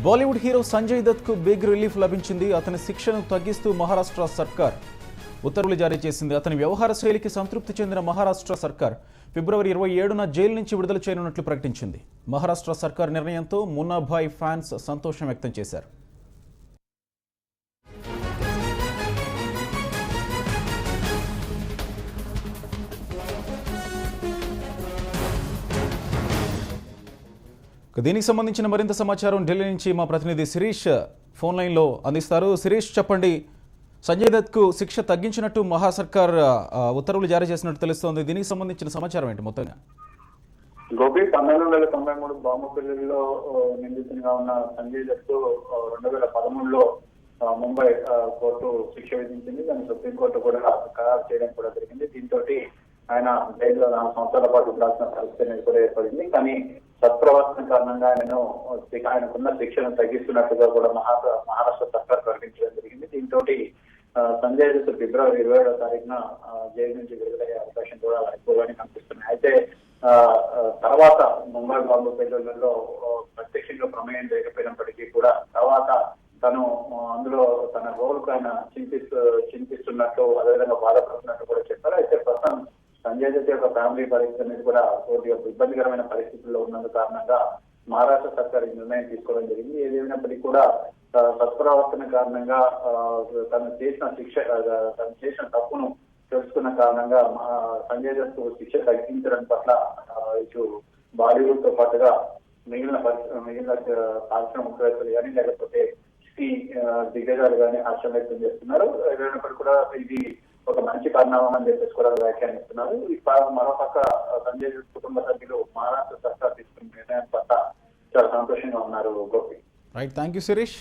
Bollywood hero Sanjay Dutt కు big relief లభించింది. అతని శిక్షను తగ్గిస్తూ మహారాష్ట్ర సర్కార్ ఉత్తర్వులు జారీ చేసింది. అతని వ్యవహార శైలికి సంతృప్తి చెందిన మహారాష్ట్ర సర్కార్ ఫిబ్రవరి 27న జైలు నుంచి విడుదల చేయనున్నట్లు ప్రకటించింది. మహారాష్ట్ర సర్కార్ నిర్ణయంతో మున్నాభాయ్ ఫ్యాన్స్ సంతోషం వ్యక్తం చేశారు. దీనికి సంబంధించిన మరింత సమాచారం ఢిల్లీ నుంచి మా ప్రతినిధి శిరీష్ ఫోన్ లైన్లో అందిస్తారు. శిరీష్, చెప్పండి, సంజయ్ దత్కు శిక్ష తగ్గించినట్టు మహాసర్కార్ ఉత్తర్వులు జారీ చేసినట్టు తెలుస్తోంది. దీనికి సంబంధించిన సమాచారం ఏంటి మొత్తంగా? గోపి 1993 బాంబు పెళ్లిలో నిందితునిగా ఉన్న సంజయ్ దత్ 2013లో ముంబై కోర్టు శిక్ష విధించింది. దాన్ని సుప్రీంకోర్టు కూడా ఖరారు చేయడం కూడా జరిగింది. దీంతో ఆయన జైల్లో 4 సంవత్సరాల పాటు ఉండాల్సిన పరిస్థితి అనేది కూడా ఏర్పడింది. కానీ సత్ప్రవర్తన కారణంగా ఆయనకున్న శిక్షను తగ్గిస్తున్నట్టుగా కూడా మహారాష్ట్ర సర్కార్ ప్రకటించడం జరిగింది. దీంతో సంజయ్ దత్ ఫిబ్రవరి 27వ తారీఖున జైలు నుంచి విడుదలయ్యే అవకాశం కూడా ఎక్కువగానే కనిపిస్తున్నాయి. అయితే తర్వాత ముంబై బాంబు పేలుళ్లలో ప్రత్యక్షంగా ప్రమేయం లేకపోయినప్పటికీ కూడా తర్వాత తను అందులో తన రోల్కు ఆయన చింతిస్తున్నట్టు, అదేవిధంగా బాధపడుతున్నట్టు కూడా చెప్పారు. అయితే ప్రస్తుతం సంజయ్ దత్ యొక్క ఫ్యామిలీ పరిస్థితి అనేది కూడా కొద్దిగా ఇబ్బందికరమైన పరిస్థితుల్లో ఉన్నందు కారణంగా మహారాష్ట్ర సర్కార్ ఈ నిర్ణయం తీసుకోవడం జరిగింది. ఏదేమైనప్పటికీ కూడా సత్ప్రవర్తన కారణంగా తను చేసిన తప్పును తెలుసుకున్న కారణంగా సంజయ్ దత్ శిక్ష తగ్గించడం పట్ల ఇటు బాలీవుడ్ తో పాటుగా మిగిలిన పారిశ్రామికవేత్తలు కానీ లేకపోతే దిగ్గజాలు కానీ హర్షం వ్యక్తం చేస్తున్నారు. ఏదైనప్పటికీ కూడా ఇది ఒక మంచి పరిణామం అని చెప్పేసి కూడా వ్యాఖ్యానిస్తున్నారు. మరోపక్క సంజయ్ దత్ కుటుంబ సభ్యులు మహారాష్ట్ర సర్కార్ తీసుకున్న నిర్ణయం పట్ల చాలా సంతోషంగా ఉన్నారు. Gopi, right, thank you Sirish.